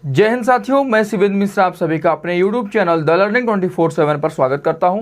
जय हिंद साथियों, मैं शिवेंद्र मिश्रा आप सभी का अपने YouTube चैनल द लर्निंग 24/7 पर स्वागत करता हूं।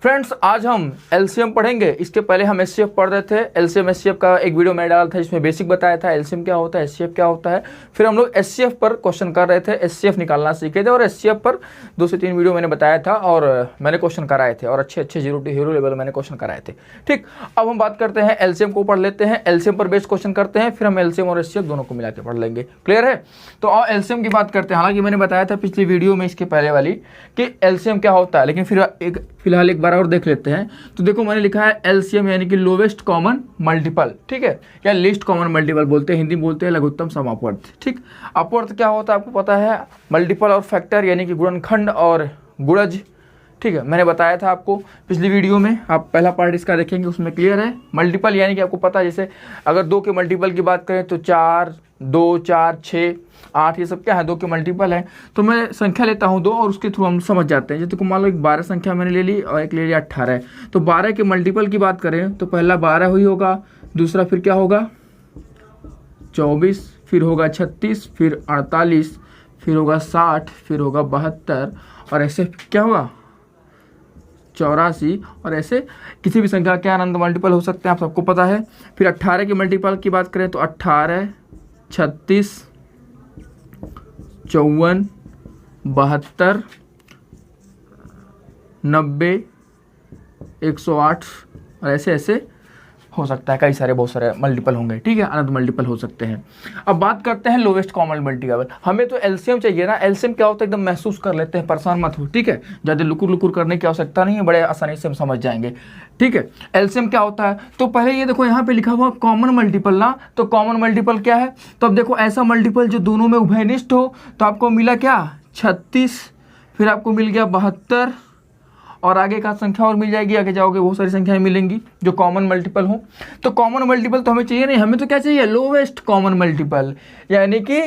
फ्रेंड्स, आज हम एलसीएम पढ़ेंगे। इसके पहले हम एचसीएफ पढ़ रहे थे। एलसीएम एचसीएफ का एक वीडियो मैं डाला था जिसमें बेसिक बताया था एलसीएम क्या होता है, एचसीएफ क्या होता है। फिर हम लोग एचसीएफ पर क्वेश्चन कर रहे थे, एचसीएफ निकालना सीखे थे और एचसीएफ पर 2 से 3 वीडियो मैंने बताया था और मैंने क्वेश्चन कराए थे और अच्छे 0 to हीरो लेवल मैंने क्वेश्चन कराए थे। ठीक, अब हम बात करते हैं एलसीएम को पढ़ लेते हैं, एलसीएम पर बेस्ड क्वेश्चन करते हैं, फिर हम एलसीएम और एचसीएफ दोनों को मिला के पढ़ लेंगे। क्लियर है? तो आओ एलसीएम की बात करते हैं। हालांकि मैंने बताया था पिछली वीडियो में इसके पहले वाली कि एलसीएम क्या होता है, लेकिन फिलहाल एक बार और देख लेते हैं। तो देखो मैंने लिखा है एलसीएम यानी कि लोवेस्ट कॉमन मल्टीपल, ठीक है, या लीस्ट कॉमन मल्टीपल बोलते हैं, हिंदी बोलते हैं लघुत्तम सम अपवर्थ। ठीक, अपवर्थ क्या होता है आपको पता है, मल्टीपल और फैक्टर यानी कि गुणनखंड और गुणज। ठीक है, मैंने बताया था आपको पिछली वीडियो में, आप पहला पार्ट इसका देखेंगे उसमें क्लियर है। मल्टीपल यानी कि आपको पता है, जैसे अगर 2 के मल्टीपल की बात करें तो 4, 2, 4, 6, 8 ये सब क्या है, 2 के मल्टीपल है। तो मैं संख्या लेता हूँ 2 और उसके थ्रू हम समझ जाते हैं। जैसे मान लो एक 12 संख्या मैंने ले ली और एक ले लिया 18। तो 12 के मल्टीपल की बात करें तो पहला 12 हुई होगा, दूसरा फिर क्या होगा 24, फिर होगा 36, फिर 48, फिर होगा 60, फिर होगा 72 और ऐसे क्या होगा 84। और ऐसे किसी भी संख्या के अनंत मल्टीपल हो सकते हैं, आप सबको पता है। फिर 18 के मल्टीपल की बात करें तो 18, 36, 54, 72, 90, 108 और ऐसे ऐसे हो सकता है, कई सारे बहुत सारे मल्टीपल होंगे। ठीक है, अनंत मल्टीपल हो सकते हैं। अब बात करते हैं लोवेस्ट कॉमन मल्टीपल। हमें तो एलसीएम चाहिए ना। एलसीएम क्या होता है एकदम महसूस कर लेते हैं, परेशान मत हो। ठीक है, ज़्यादा लुकुर करने की आवश्यकता नहीं है, बड़े आसानी से हम समझ जाएंगे। ठीक है, एलसीएम क्या होता है तो पहले ये देखो यहाँ पे लिखा हुआ कॉमन मल्टीपल ना, तो कॉमन मल्टीपल क्या है, तो अब देखो ऐसा मल्टीपल जो दोनों में उभयनिष्ठ हो। तो आपको मिला क्या 36, फिर आपको मिल गया 72 और आगे का संख्या और मिल जाएगी, आगे जाओगे बहुत सारी संख्याएं मिलेंगी जो कॉमन मल्टीपल हो। तो कॉमन मल्टीपल तो हमें चाहिए नहीं, हमें तो क्या चाहिए लोवेस्ट कॉमन मल्टीपल, यानी कि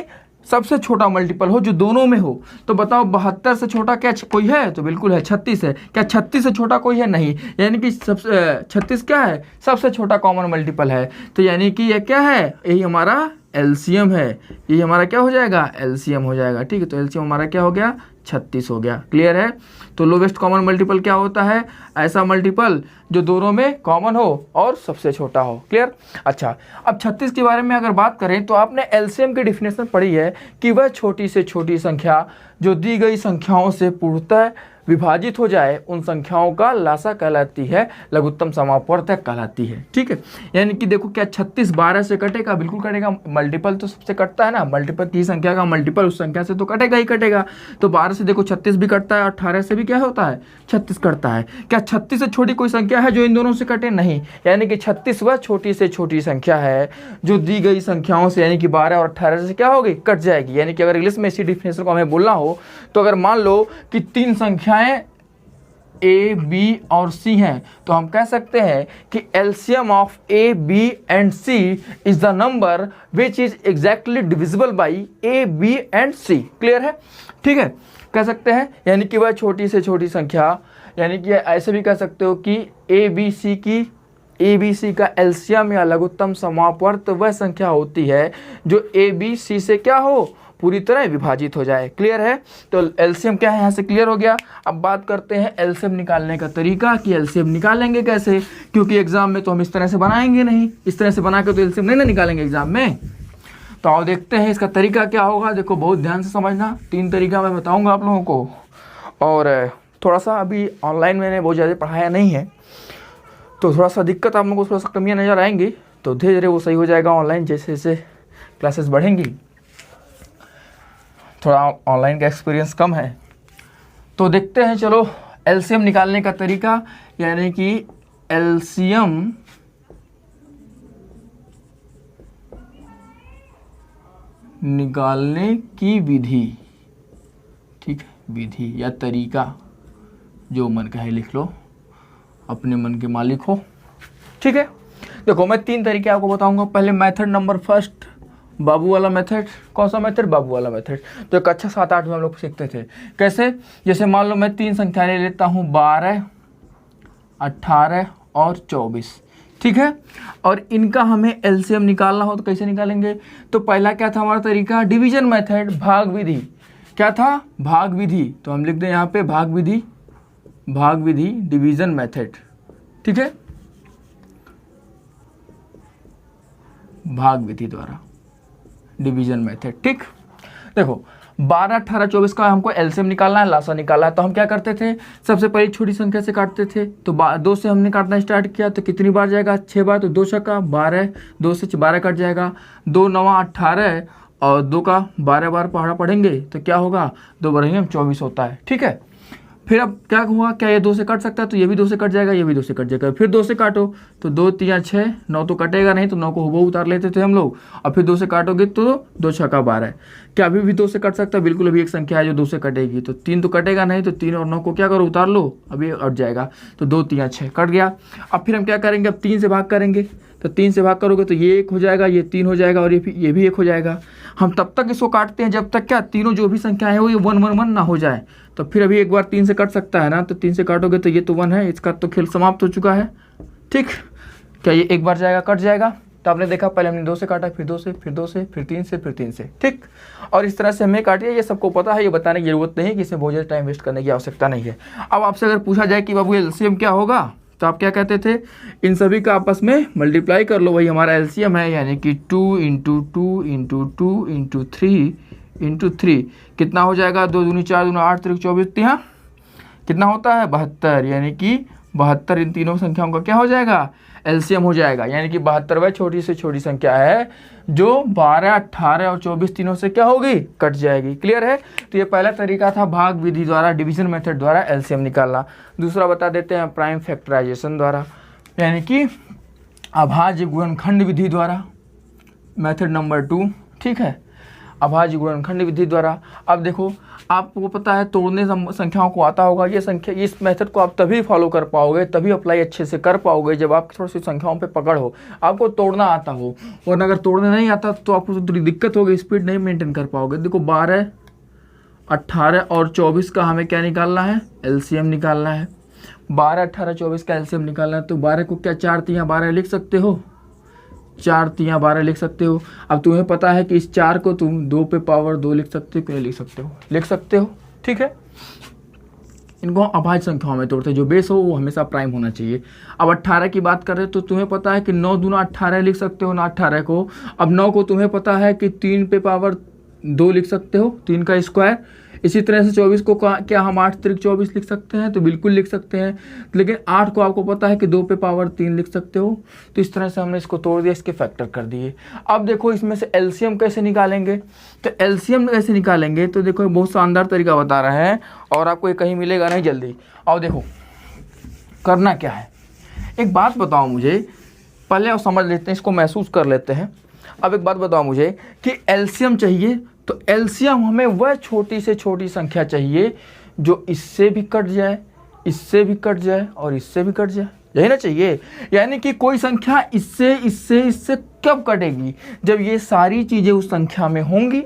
सबसे छोटा मल्टीपल हो जो दोनों में हो। तो बताओ 72 से छोटा क्या कोई है, तो बिल्कुल है 36 है। क्या 36 से छोटा कोई है, नहीं, यानी कि सबसे 36 क्या है सबसे छोटा कॉमन मल्टीपल है। तो यानी कि यह क्या है, यही हमारा एलसीएम है, यही हमारा क्या हो जाएगा एलसीएम हो जाएगा। ठीक है, तो एलसीएम हमारा क्या हो गया 36 हो गया। क्लियर है? तो लोवेस्ट कॉमन मल्टीपल क्या होता है, ऐसा मल्टीपल जो दोनों में कॉमन हो और सबसे छोटा हो। क्लियर? अच्छा, अब 36 के बारे में अगर बात करें तो आपने एलसीएम की डिफिनेशन पढ़ी है कि वह छोटी से छोटी संख्या जो दी गई संख्याओं से पूर्णतः विभाजित हो जाए उन संख्याओं का लासा कहलाती है, लघुत्तम समापवर्तक कहलाती है। ठीक है, यानी कि देखो क्या 36 12 से कटेगा, बिल्कुल कटेगा। मल्टीपल तो सबसे कटता है ना, मल्टीपल की संख्या का मल्टीपल उस संख्या से तो कटेगा ही कटेगा। तो 12 से देखो 36 भी कटता है, 18 से भी क्या होता है 36 कटता है। क्या 36 से छोटी कोई संख्या है जो इन दोनों से कटे, नहीं। यानी कि 36 वह छोटी से छोटी संख्या है जो दी गई संख्याओं से यानी कि 12 और 18 से क्या होगी कट जाएगी। यानी कि अगर इंग्लिश में इसी डिफिनेशन को हमें बोलना हो तो अगर मान लो कि 3 संख्याएं ए, बी और सी हैं तो हम कह सकते हैं कि LCM of A, B and C is the number which is exactly divisible by A, B and C. Clear है? ठीक है, कह सकते हैं यानी कि वह छोटी से छोटी संख्या, यानी कि ऐसे भी कह सकते हो कि ए बी सी का एलसीएम या लघुत्तम समापवर्त वह संख्या होती है जो ए, बी, सी से क्या हो पूरी तरह विभाजित हो जाए। क्लियर है? तो एलसीएम क्या है यहाँ से क्लियर हो गया। अब बात करते हैं एलसीएम निकालने का तरीका कि एलसीएम निकालेंगे कैसे, क्योंकि एग्जाम में तो हम इस तरह से बनाएंगे नहीं, इस तरह से बना के तो एलसीएम नहीं ना निकालेंगे एग्जाम में। तो आओ देखते हैं इसका तरीका क्या होगा। देखो बहुत ध्यान से समझना, 3 तरीका मैं बताऊँगा आप लोगों को। और थोड़ा सा अभी ऑनलाइन मैंने बहुत ज़्यादा पढ़ाया नहीं है तो थोड़ा सा दिक्कत आप लोगों को, थोड़ा सा कमियाँ नज़र आएंगी, तो धीरे धीरे वो सही हो जाएगा ऑनलाइन जैसे जैसे क्लासेस बढ़ेंगी। थोड़ा ऑनलाइन का एक्सपीरियंस कम है तो देखते हैं। चलो एलसीएम निकालने का तरीका, यानी कि एलसीएम निकालने की विधि। ठीक है, विधि या तरीका जो मन का है लिख लो, अपने मन के मालिक हो। ठीक है, देखो मैं 3 तरीके आपको बताऊंगा। पहले मेथड नंबर फर्स्ट, बाबू वाला मेथड। कौन सा मेथड? बाबू वाला मेथड। तो एक अच्छा 7-8 में हम लोग सीखते थे। कैसे? जैसे मान लो मैं 3 संख्या ले लेता हूँ 12, 18 और 24। ठीक है। और इनका हमें एलसीएम निकालना हो तो कैसे निकालेंगे? तो पहला क्या था हमारा तरीका? डिवीजन मेथड, भाग विधि। क्या था? भाग विधि। तो हम लिख दें यहाँ पे भाग विधि, भाग विधि, डिवीजन मेथड, ठीक है, भाग विधि द्वारा, डिवीजन मेथड। ठीक, देखो 12, 18, 24 का हमको एलसीएम निकालना है, लासा निकालना है। तो हम क्या करते थे? सबसे पहले छोटी संख्या से काटते थे। तो 2 से हमने काटना स्टार्ट किया तो कितनी बार जाएगा? 6 बार। तो 2 छक्का 12, 2 से 12 कट जाएगा, 2 9 18 और 2 का 12 बार पहाड़ा पढ़ेंगे तो क्या होगा? 2 बढ़ेंगे हम 24 होता है। ठीक है, फिर अब क्या हुआ? क्या ये 2 से कट सकता है? तो ये भी 2 से कट जाएगा, ये भी 2 से कट जाएगा। फिर 2 से काटो तो 2 3 6, 9 तो कटेगा नहीं, तो 9 को हुबहू उतार लेते थे हम लोग। और फिर 2 से काटोगे तो 2 छक्का 12। क्या अभी भी 2 से कट सकता है? बिल्कुल, अभी एक संख्या है जो 2 से कटेगी। तो 3 तो कटेगा नहीं, तो 3 और 9 को क्या करो? उतार लो, अभी अट जाएगा। तो 2 3 6 कट गया। अब फिर हम क्या करेंगे? अब 3 से भाग करेंगे। तो 3 से भाग करोगे तो ये 1 हो जाएगा, ये 3 हो जाएगा और ये भी 1 हो जाएगा। हम तब तक इसको काटते हैं जब तक क्या तीनों जो भी संख्या है वो ये 1 1 1 ना हो जाए। तो फिर अभी एक बार 3 से कट सकता है ना, तो 3 से काटोगे तो ये तो 1 है, इसका तो खेल समाप्त हो चुका है। ठीक, क्या ये एक बार जाएगा? कट जाएगा। तो आपने देखा पहले हमने 2 से काटा, फिर 2 से, फिर 2 से, फिर 3 से, फिर 3 से। ठीक, और इस तरह से हमें काटिए। ये सबको पता है, ये बताने की जरूरत नहीं कि इसमें बहुत ज़्यादा टाइम वेस्ट करने की आवश्यकता नहीं है। अब आपसे अगर पूछा जाए कि बाबू एलसीएम क्या होगा, तो आप क्या कहते थे? इन सभी का आपस में मल्टीप्लाई कर लो, वही हमारा एलसीएम है। यानी कि 2 × 2 × 2 × 3 × 3 कितना हो जाएगा? 2 दूनी 4 दूनी 8 3 24, यहाँ कितना होता है? 72। यानी कि 72 इन तीनों संख्याओं का क्या हो जाएगा? एलसीएम हो जाएगा। यानी कि 72 छोटी से छोटी संख्या है जो 12, 18 और 24 तीनों से क्या होगी? कट जाएगी। क्लियर है? तो ये पहला तरीका था भाग विधि द्वारा, डिवीजन मेथड द्वारा एलसीएम निकालना। दूसरा बता देते हैं प्राइम फैक्टराइजेशन द्वारा, यानी कि अभाज्य गुणनखंड विधि द्वारा, मेथड नंबर 2। ठीक है, अभाज्य गुणनखंड विधि द्वारा। अब देखो, आपको पता है तोड़ने संख्याओं को आता होगा। ये संख्या, इस मेथड को आप तभी फॉलो कर पाओगे, तभी अप्लाई अच्छे से कर पाओगे जब आप थोड़ी सी संख्याओं पे पकड़ हो, आपको तोड़ना आता हो। वरना अगर तोड़ने नहीं आता तो आपको थोड़ी दिक्कत होगी, स्पीड नहीं मेंटेन कर पाओगे। देखो 12, 18 और 24 का हमें क्या निकालना है? एलसीएम निकालना है। 12, 18, 24 का एलसीएम निकालना है। तो 12 को क्या 4 3 12 लिख सकते हो? 4 3 12 लिख सकते हो। अब तुम्हें पता है कि इस 4 को तुम 2 पे पावर 2 लिख सकते हो, क्यों लिख सकते हो? लिख सकते हो। ठीक है, इनको अभाज्य संख्याओं में तोड़ते हैं, जो बेस हो वो हमेशा प्राइम होना चाहिए। अब 18 की बात करें तो तुम्हें पता है कि 9 दूना 18 लिख सकते हो ना 18 को। अब 9 को तुम्हें पता है कि 3 पे पावर 2 लिख सकते हो, 3 का स्क्वायर। इसी तरह से 24 को क्या हम 8 3 24 लिख सकते हैं? तो बिल्कुल लिख सकते हैं। लेकिन 8 को आपको पता है कि 2 पे पावर 3 लिख सकते हो। तो इस तरह से हमने इसको तोड़ दिया, इसके फैक्टर कर दिए। अब देखो इसमें से एलसीएम कैसे निकालेंगे? तो एलसीएम कैसे निकालेंगे? तो देखो बहुत शानदार तरीका बता रहे हैं और आपको ये कहीं मिलेगा नहीं जल्दी। और देखो करना क्या है, एक बात बताओ मुझे, पहले और समझ लेते हैं, इसको महसूस कर लेते हैं। अब एक बात बताओ मुझे कि एलसीएम चाहिए, तो एलसीएम हमें वह छोटी से छोटी संख्या चाहिए जो इससे भी कट जाए, इससे भी कट जाए और इससे भी कट जाए, यही ना चाहिए। यानी कि कोई संख्या इससे इससे इससे कब कटेगी? जब ये सारी चीज़ें उस संख्या में होंगी,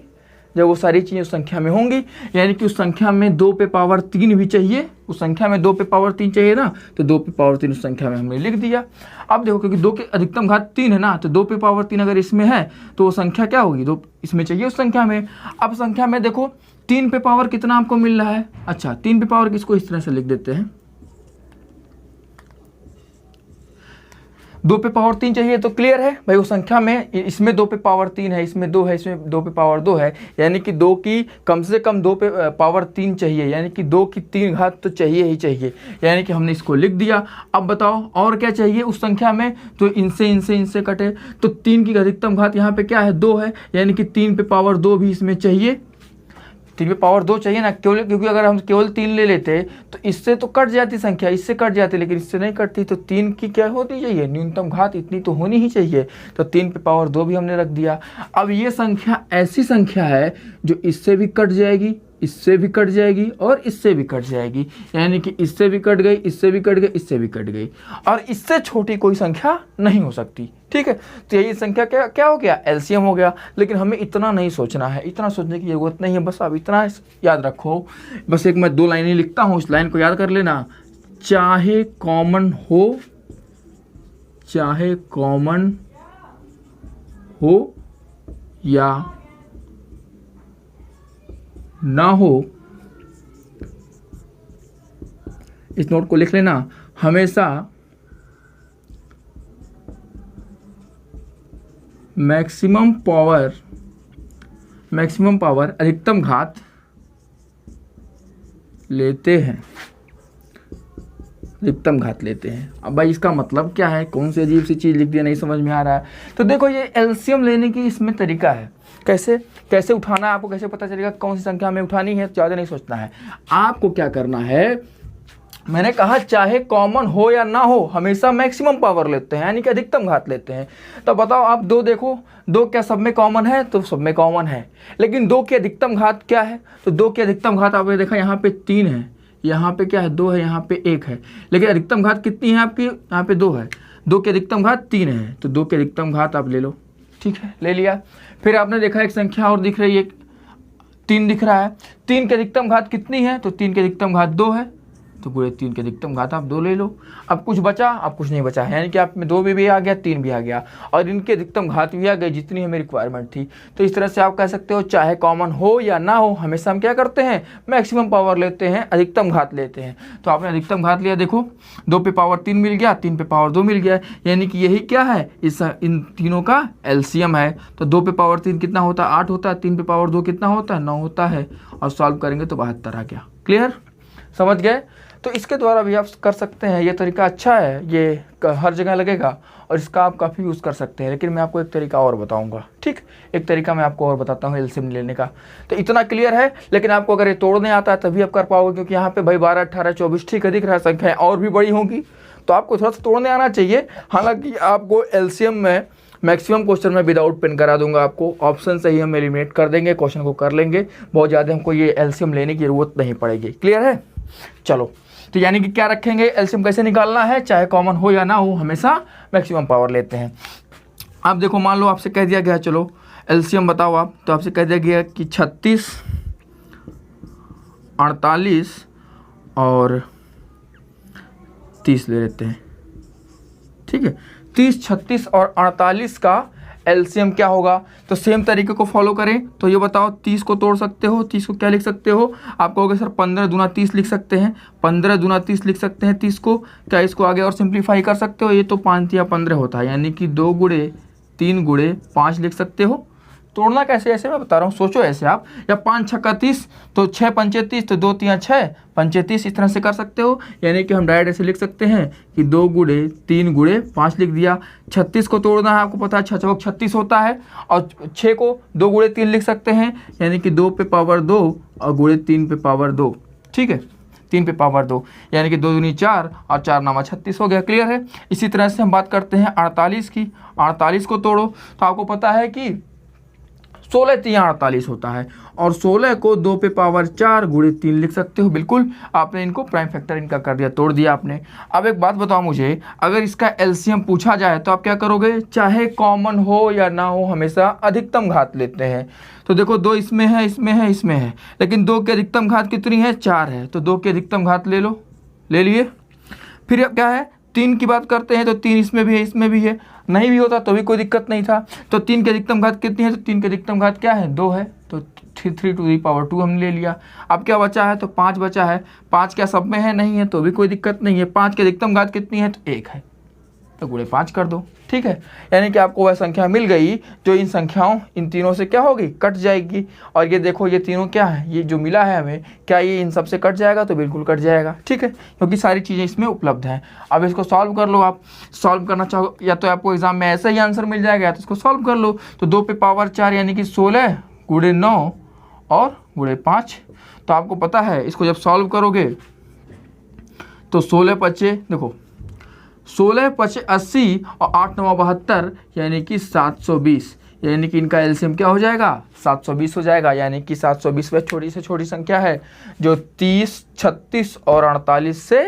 जब वो सारी चीज़ें उस संख्या में होंगी। यानी कि उस संख्या में 2 पे पावर 3 भी चाहिए, उस संख्या में 2 पे पावर 3 चाहिए ना, तो 2 पे पावर 3 उस संख्या में हमने लिख दिया। अब देखो क्योंकि 2 के अधिकतम घात 3 है ना, तो 2 पे पावर 3 अगर इसमें है तो वो संख्या क्या होगी? 2 इसमें चाहिए उस संख्या में। अब संख्या में देखो 3 पे पावर कितना आपको मिल रहा है? अच्छा, 3 पे पावर किसको इस तरह से लिख देते हैं, 2 पे पावर 3 चाहिए। तो क्लियर है भाई, वो संख्या में इसमें 2 पे पावर 3 है, इसमें 2 है, इसमें 2 पे पावर 2 है। यानी कि 2 की कम से कम 2 पे पावर 3 चाहिए, यानी कि 2 की 3 घात तो चाहिए ही चाहिए। यानी कि हमने इसको लिख दिया। अब बताओ और क्या चाहिए उस संख्या में? तो इनसे इनसे इनसे कटे, तो 3 की अधिकतम घात यहाँ पे क्या है? 2 है। यानी कि 3 पे पावर 2 भी इसमें चाहिए, 3 पे पावर 2 चाहिए ना, केवल क्योंकि अगर हम केवल 3 ले लेते तो इससे तो कट जाती संख्या, इससे कट जाती, लेकिन इससे नहीं कटती। तो 3 की क्या होती चाहिए? न्यूनतम घात इतनी तो होनी ही चाहिए। तो 3 पे पावर 2 भी हमने रख दिया। अब ये संख्या ऐसी संख्या है जो इससे भी कट जाएगी, इससे भी कट जाएगी और इससे भी कट जाएगी। यानी कि इससे भी कट गई, इससे भी कट गई, इससे भी कट गई, और इससे छोटी कोई संख्या नहीं हो सकती। ठीक है, तो यही संख्या क्या क्या हो गया? एलसीएम हो गया। लेकिन हमें इतना नहीं सोचना है, इतना सोचने की जरूरत नहीं है। बस अब इतना याद रखो, बस एक मैं 2 लाइनें लिखता हूँ, उस लाइन को याद कर लेना। चाहे कॉमन हो चाहे कॉमन हो या ना हो, इस नोट को लिख लेना, हमेशा मैक्सिमम पावर अधिकतम घात लेते हैं, अधिकतम घात लेते हैं। अब भाई इसका मतलब क्या है, कौन सी अजीब सी चीज़ लिख दिया, नहीं समझ में आ रहा है। तो देखो ये एलसीएम लेने की इसमें तरीका है, कैसे उठाना है, आपको कैसे पता चलेगा कौन सी संख्या में उठानी है, ज़्यादा नहीं सोचना है। आपको क्या करना है, मैंने कहा चाहे कॉमन हो या ना हो, हमेशा मैक्सिमम पावर लेते हैं, यानी कि अधिकतम घात लेते हैं। तो बताओ आप दो देखो, दो क्या सब में कॉमन है, तो सब में कॉमन है, लेकिन दो की अधिकतम घात क्या है, तो दो की अधिकतम घात आपने देखा यहाँ पे 3 है, यहाँ पे क्या है 2 है, यहाँ पे 1 है, लेकिन अधिकतम घात कितनी है आपकी, यहाँ पे 2 है, 2 की अधिकतम घात 3 है, तो 2 की अधिकतम घात आप ले लो। ठीक है, ले लिया। फिर आपने देखा एक संख्या और दिख रही है, 3 दिख रहा है, 3 की अधिकतम घात कितनी है, तो 3 की अधिकतम घात 2 है, तो पूरे 3 की अधिकतम घात आप 2 ले लो। अब कुछ बचा, अब कुछ नहीं बचा, यानी कि आप में 2 भी आ गया, 3 भी आ गया, और इनकी अधिकतम घात भी आ गई जितनी हमें रिक्वायरमेंट थी। तो इस तरह से आप कह सकते हो चाहे कॉमन हो या ना हो, हमेशा हम क्या करते हैं, मैक्सिमम पावर लेते हैं, अधिकतम घात लेते हैं। तो आपने अधिकतम घात लिया, देखो 2 पे पावर 3 मिल गया, 3 पे पावर 2 मिल गया, यानी कि यही क्या है, इन तीनों का एलसीएम है। तो 2 पे पावर 3 कितना होता है, 8 होता है, 3 पे पावर 2 कितना होता है, 9 होता है, और सॉल्व करेंगे तो 72 आ गया। क्लियर, समझ गए। तो इसके द्वारा भी आप कर सकते हैं, ये तरीका अच्छा है, ये हर जगह लगेगा और इसका आप काफ़ी यूज़ कर सकते हैं। लेकिन मैं आपको एक तरीका और बताऊंगा, ठीक, एक तरीका मैं आपको और बताता हूँ एलसीएम लेने का। तो इतना क्लियर है, लेकिन आपको अगर ये तोड़ने आता है तभी आप कर पाओगे, क्योंकि यहाँ पे भाई 12, 18, 24 ठीक है दिख रहा है, संख्याएँ और भी बड़ी होंगी, तो आपको थोड़ा सा तोड़ने आना चाहिए। हालाँकि आपको एलसीएम में मैक्सिमम क्वेश्चन में विदाउट पेन करा दूंगा, आपको ऑप्शन से ही हम एलिमिनेट कर देंगे, क्वेश्चन को कर लेंगे, बहुत ज़्यादा हमको ये एलसीएम लेने की ज़रूरत नहीं पड़ेगी। क्लियर है, चलो। तो यानी कि क्या रखेंगे, एलसीएम कैसे निकालना है, चाहे कॉमन हो या ना हो, हमेशा मैक्सिमम पावर लेते हैं। आप देखो, मान लो आपसे कह दिया गया, चलो एलसीएम बताओ आप, तो आपसे कह दिया गया कि 36, 48 और 30 ले लेते हैं। ठीक है, 30, 36 और 48 का एलसीएम क्या होगा, तो सेम तरीके को फॉलो करें। तो ये बताओ, 30 को तोड़ सकते हो, 30 को क्या लिख सकते हो, आप कहोगे सर 15 दूना 30 लिख सकते हैं, 15 दूना 30 लिख सकते हैं 30 को, क्या इसको आगे और सिंप्लीफाई कर सकते हो, ये तो 5 या 15 होता है, यानी कि 2 गुणे 3 गुणे 5 लिख सकते हो। तोड़ना कैसे, ऐसे मैं बता रहा हूँ, सोचो ऐसे आप, या 5 छक्का 30, तो 6 पंचे 30, तो 2 3 6 पंचे 30, इस तरह से कर सकते हो। यानी कि हम डायरेक्ट ऐसे लिख सकते हैं कि 2 गुणे 3 गुणे 5 लिख दिया। 36 को तोड़ना है, आपको पता है 6 चौक 36 होता है, और 6 को 2 गुणे 3 लिख सकते हैं, यानी कि 2 पे पावर 2 और गुणे 3 पे पावर 2। ठीक है, 3 पे पावर 2, यानी कि 2 दूनी 4 और 4 नामा 36 हो गया। क्लियर है। इसी तरह से हम बात करते हैं 48 की। 48 को तोड़ो, तो आपको पता है कि 16 3 48 होता है, और 16 को 2 पे पावर 4 गुणे 3 लिख सकते हो। बिल्कुल, आपने इनको प्राइम फैक्टर इनका कर दिया, तोड़ दिया आपने। अब एक बात बताओ मुझे, अगर इसका एलसीएम पूछा जाए तो आप क्या करोगे, चाहे कॉमन हो या ना हो, हमेशा अधिकतम घात लेते हैं। तो देखो 2 इसमें है, इसमें है, इसमें है, लेकिन 2 की अधिकतम घात कितनी है, 4 है, तो 2 की अधिकतम घात ले लो, ले लिए। फिर अब क्या है, 3 की बात करते हैं, तो 3 इसमें भी है, इसमें भी है, नहीं भी होता तो भी कोई दिक्कत नहीं था। तो 3 की अधिकतम घात कितनी है, तो 3 की अधिकतम घात क्या है, 2 है, तो 3 टू दी पावर 2 हमने ले लिया। अब क्या बचा है, तो 5 बचा है। 5 क्या सब में है, नहीं है, तो भी कोई दिक्कत नहीं है। 5 की अधिकतम घात कितनी है, तो 1 है, तो गुणे 5 कर दो। ठीक है, यानी कि आपको वह संख्या मिल गई जो इन संख्याओं, इन तीनों से क्या होगी, कट जाएगी। और ये देखो, ये तीनों क्या है, ये जो मिला है हमें, क्या ये इन सब से कट जाएगा, तो बिल्कुल कट जाएगा। ठीक है, क्योंकि सारी चीज़ें इसमें उपलब्ध हैं। अब इसको सॉल्व कर लो। आप सॉल्व करना चाहो, या तो आपको एग्जाम में ऐसा ही आंसर मिल जाएगा, तो इसको सॉल्व कर लो। तो 2 पे पावर 4 यानी कि 16 गुणे 9 और गुणे 5। तो आपको पता है, इसको जब सॉल्व करोगे तो 16 पचे, देखो 16 पचे 80 और 8 9 72, यानी कि 720, यानी कि इनका एलसीएम क्या हो जाएगा, 720 हो जाएगा। यानी कि 720 वह छोटी से छोटी संख्या है जो 30, 36 और 48 से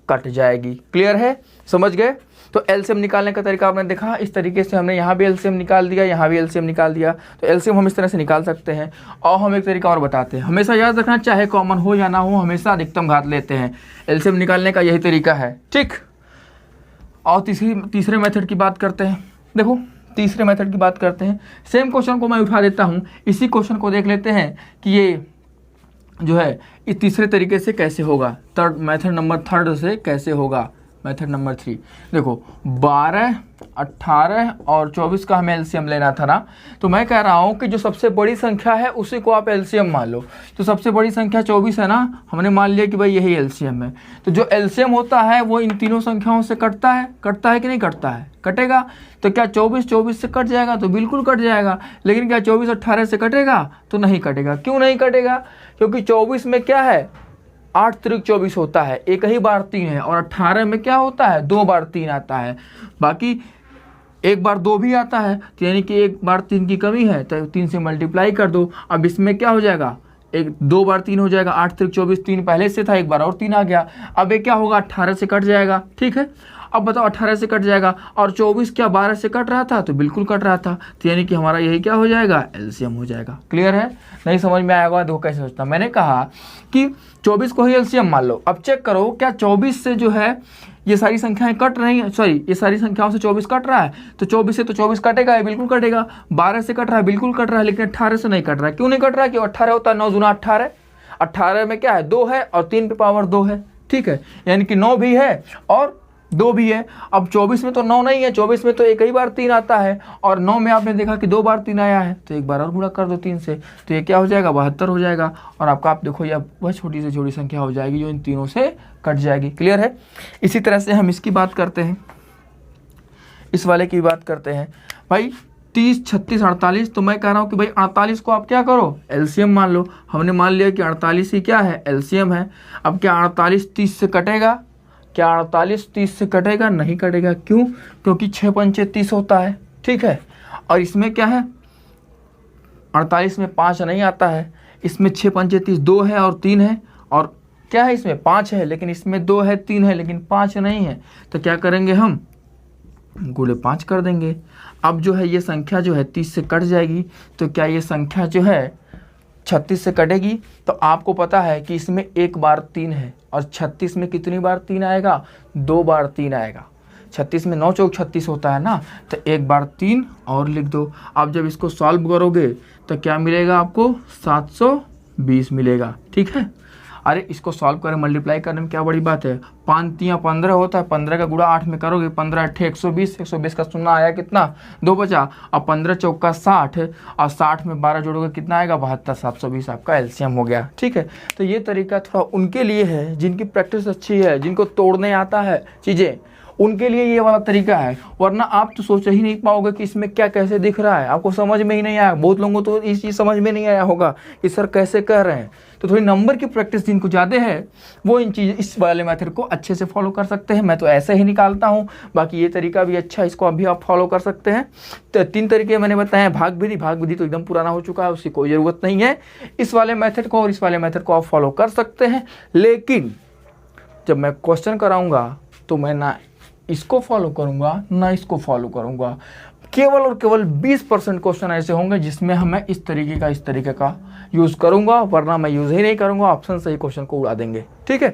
कट जाएगी। क्लियर है, समझ गए। तो एलसीएम निकालने का तरीका आपने देखा, इस तरीके से हमने यहाँ भी एलसीएम निकाल दिया, यहाँ भी एलसीएम निकाल दिया। तो एलसीएम हम इस तरह से निकाल सकते हैं। और हम एक तरीका और बताते हैं, हमेशा याद रखना, चाहे कॉमन हो या ना हो, हमेशा अधिकतम घात लेते हैं। एलसीएम निकालने का यही तरीका है। ठीक, और तीसरे मेथड की बात करते हैं। देखो तीसरे मेथड की बात करते हैं। सेम क्वेश्चन को मैं उठा देता हूँ, इसी क्वेश्चन को देख लेते हैं कि ये जो है इस तीसरे तरीके से कैसे होगा, मेथड नंबर 3 से कैसे होगा। मेथड नंबर 3 देखो 12, 18 और 24 का हमें एलसीएम लेना था ना, तो मैं कह रहा हूँ कि जो सबसे बड़ी संख्या है उसी को आप एलसीएम मान लो। तो सबसे बड़ी संख्या 24 है ना, हमने मान लिया कि भाई यही एलसीएम है। तो जो एलसीएम होता है वो इन तीनों संख्याओं से कटता है कि नहीं कटता है, कटेगा। तो क्या 24 से कट जाएगा, तो बिल्कुल कट जाएगा। लेकिन क्या 24 18 से कटेगा, तो नहीं कटेगा। क्यों नहीं कटेगा, क्योंकि 24 में क्या है 8 त्रिक 24 होता है, एक ही बार 3 है। और 18 में क्या होता है 2 बार 3 आता है, बाकी एक बार 2 भी आता है, तो यानी कि एक बार 3 की कमी है, तो 3 से मल्टीप्लाई कर दो। अब इसमें क्या हो जाएगा, एक 2 बार 3 हो जाएगा, 8 त्रिक 24, 3 पहले से था, एक बार और 3 आ गया। अब ये क्या होगा 18 से कट जाएगा, ठीक है। अब बताओ 18 से कट जाएगा, और 24 क्या 12 से कट रहा था, तो बिल्कुल कट रहा था। तो यानी कि हमारा यही क्या हो जाएगा, एलसीएम हो जाएगा। क्लियर है, नहीं समझ में आएगा देखो कैसे सोचता। मैंने कहा कि 24 को ही एलसीएम मान लो। अब चेक करो क्या 24 से जो है ये सारी संख्याएं कट रही हैं, सॉरी ये सारी संख्याओं से 24 कट रहा है, तो 24 से तो 24 कटेगा, ये बिल्कुल कटेगा। 12 से कट रहा है, बिल्कुल कट रहा है, लेकिन 18 से नहीं कट रहा है। क्यों नहीं कट रहा है, कि 18 होता है 9 दूना 18, 18 में क्या है 2 है और 3 पे पावर 2 है, ठीक है। यानी कि 9 भी है और 2 भी है। अब 24 में तो 9 नहीं है, 24 में तो एक ही बार 3 आता है, और 9 में आपने देखा कि 2 बार 3 आया है, तो एक बार और गुणा कर दो 3 से, तो ये क्या हो जाएगा 72 हो जाएगा। और आपका आप देखो यह वह छोटी से छोटी संख्या हो जाएगी जो इन तीनों से कट जाएगी। क्लियर है। इसी तरह से हम इसकी बात करते हैं, इस वाले की बात करते हैं भाई 30, 36, 48। तो मैं कह रहा हूँ कि भाई 48 को आप क्या करो एलसीएम मान लो। हमने मान लिया कि 48 ही क्या है एलसीएम है। अब क्या 48 30 से कटेगा, क्या 48 30 से कटेगा, नहीं कटेगा। क्यों, क्योंकि 6 पंचे 30 होता है, ठीक है। और इसमें क्या है 48 में 5 नहीं आता है, इसमें 6 पंचे 30 2 है और 3 है, और क्या है इसमें 5 है, लेकिन इसमें 2 है 3 है, लेकिन 5 नहीं है। तो क्या करेंगे हम गुणे 5 कर देंगे। अब जो है ये संख्या जो है 30 से कट जाएगी, तो क्या ये संख्या जो है 36 से कटेगी। तो आपको पता है कि इसमें एक बार 3 है, और 36 में कितनी बार 3 आएगा, 2 बार 3 आएगा। 36 में 9 चौक 36 होता है ना, तो एक बार 3 और लिख दो। आप जब इसको सॉल्व करोगे तो क्या मिलेगा आपको 720 मिलेगा, ठीक है। अरे इसको सॉल्व करें, मल्टीप्लाई करने में क्या बड़ी बात है। 5 3 15 होता है, 15 का गुणा 8 में करोगे, 15 8 120, 120 का सुना आया कितना 2 बचा, और 15 चौका 60, और 60 में 12 जोड़ोगे कितना आएगा 72, 720 आपका एलसीएम हो गया, ठीक है। तो ये तरीका थोड़ा उनके लिए है जिनकी प्रैक्टिस अच्छी है, जिनको तोड़ने आता है चीज़ें, उनके लिए ये वाला तरीका है। वरना आप तो सोच ही नहीं पाओगे कि इसमें क्या कैसे दिख रहा है, आपको समझ में ही नहीं आया। बहुत लोगों को तो इस चीज़ समझ में नहीं आया होगा कि सर कैसे कर रहे हैं। तो थोड़ी नंबर की प्रैक्टिस जिनको ज़्यादा है वो इन चीज़ इस वाले मेथड को अच्छे से फॉलो कर सकते हैं। मैं तो ऐसे ही निकालता हूँ, बाकी ये तरीका भी अच्छा है, इसको अभी आप फॉलो कर सकते हैं। तो 3 तरीके मैंने बताए हैं। भाग विधि तो एकदम पुराना हो चुका है, उसकी कोई ज़रूरत नहीं है। इस वाले मेथड को और इस वाले मेथड को आप फॉलो कर सकते हैं, लेकिन जब मैं क्वेश्चन कराऊंगा तो मैं ना इसको फॉलो करूंगा ना इसको फॉलो करूंगा। केवल और केवल 20% क्वेश्चन ऐसे होंगे जिसमें हमें इस तरीके का यूज़ करूंगा, वरना मैं यूज़ ही नहीं करूंगा। ऑप्शन से ही क्वेश्चन को उड़ा देंगे, ठीक है।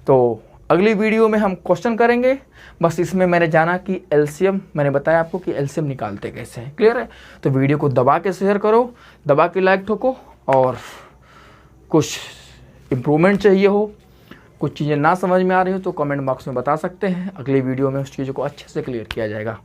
तो अगली वीडियो में हम क्वेश्चन करेंगे। बस इसमें मैंने जाना कि एलसीएम, मैंने बताया आपको कि एलसीएम निकालते कैसे हैं। क्लियर है। तो वीडियो को दबा के शेयर करो, दबा के लाइक ठोको, और कुछ इम्प्रूवमेंट चाहिए हो, कुछ चीज़ें ना समझ में आ रही हो तो कमेंट बॉक्स में बता सकते हैं। अगली वीडियो में उस चीज़ों को अच्छे से क्लियर किया जाएगा।